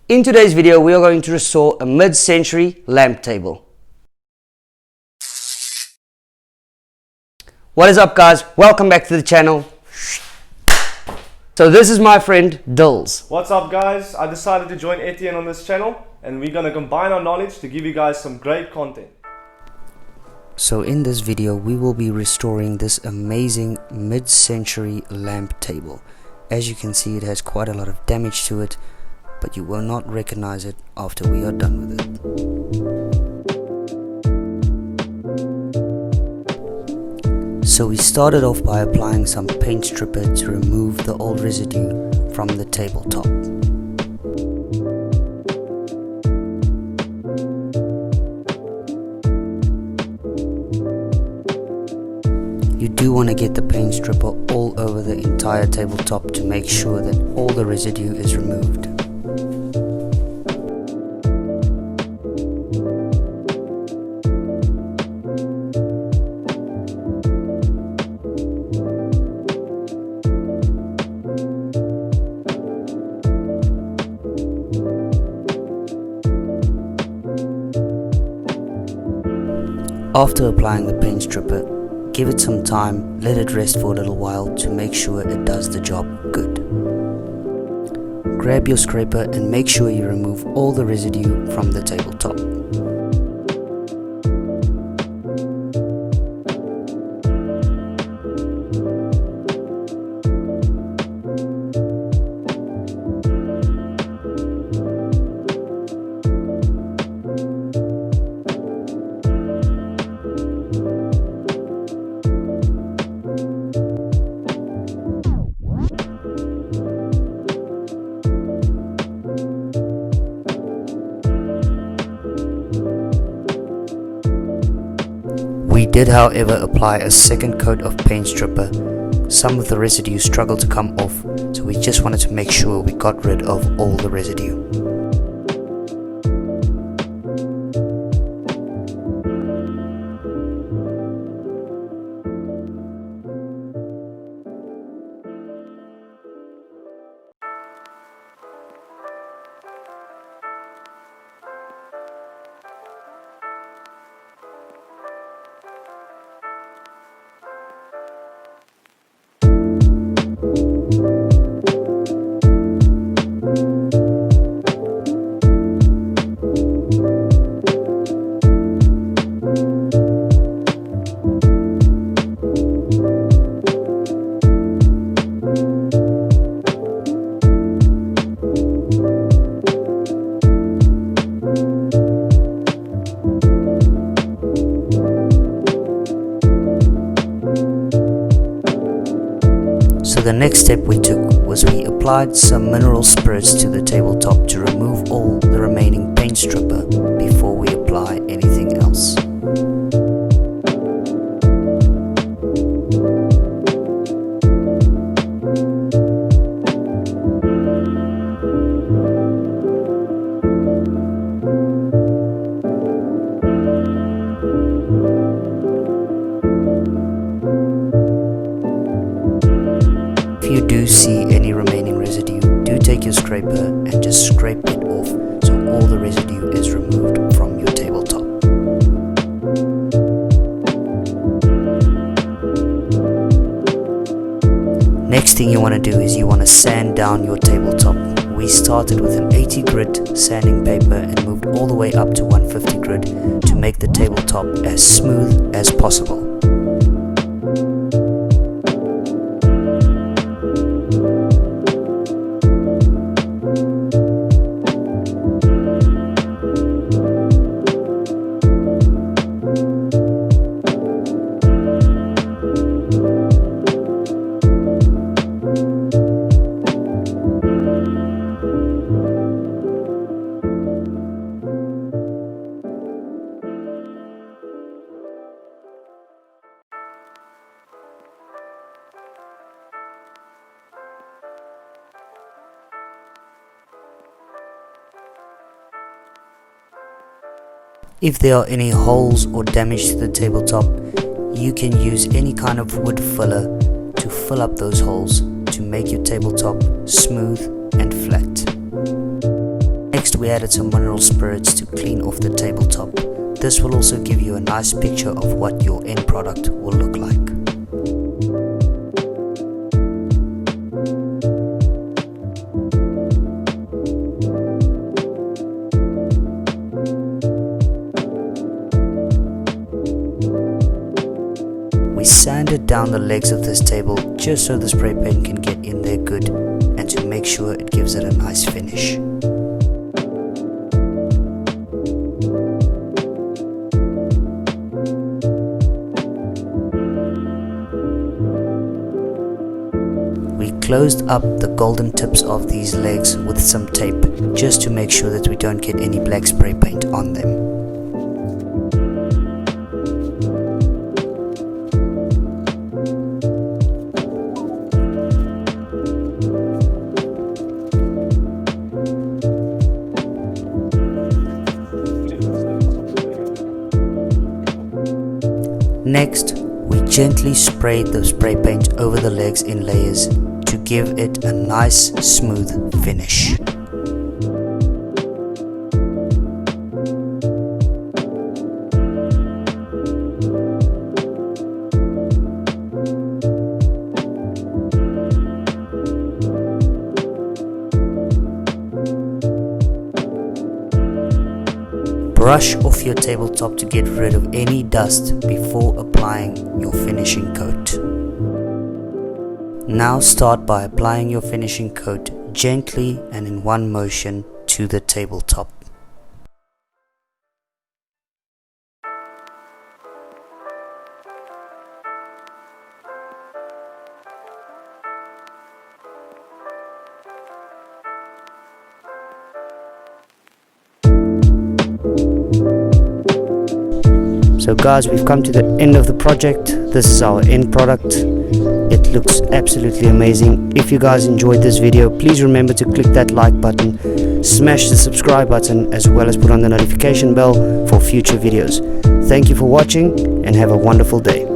In today's video, we are going to restore a mid-century lamp table. What is up, guys? Welcome back to the channel. So this is my friend Dills. What's up, guys? I decided to join Etienne on this channel and we're gonna combine our knowledge to give you guys some great content. So in this video, we will be restoring this amazing mid-century lamp table. As you can see, it has quite a lot of damage to it, but you will not recognize it after we are done with it. So we started off by applying some paint stripper to remove the old residue from the tabletop. You do want to get the paint stripper all over the entire tabletop to make sure that all the residue is removed. After applying the paint stripper, give it some time, let it rest for a little while to make sure it does the job good. Grab your scraper and make sure you remove all the residue from the tabletop. We did, however, apply a second coat of paint stripper. Some of the residue struggled to come off, so we just wanted to make sure we got rid of all the residue. So the next step we took was we applied some mineral spirits to the tabletop to remove all the remaining paint stripper before we apply anything else. If you do see any remaining residue, do take your scraper and just scrape it off so all the residue is removed from your tabletop. Next thing you want to do is you want to sand down your tabletop. We started with an 80 grit sanding paper and moved all the way up to 150 grit to make the tabletop as smooth as possible. If there are any holes or damage to the tabletop, you can use any kind of wood filler to fill up those holes to make your tabletop smooth and flat. Next, we added some mineral spirits to clean off the tabletop. This will also give you a nice picture of what your end product will look like. We sanded down the legs of this table just so the spray paint can get in there good and to make sure it gives it a nice finish. We closed up the golden tips of these legs with some tape just to make sure that we don't get any black spray paint on them. Next, we gently sprayed the spray paint over the legs in layers to give it a nice smooth finish. Brush off your tabletop to get rid of any dust before applying your finishing coat. Now start by applying your finishing coat gently and in one motion to the tabletop. So guys, we've come to the end of the project. This is our end product. It looks absolutely amazing. If you guys enjoyed this video, please remember to click that like button, smash the subscribe button, as well as put on the notification bell for future videos. Thank you for watching and have a wonderful day.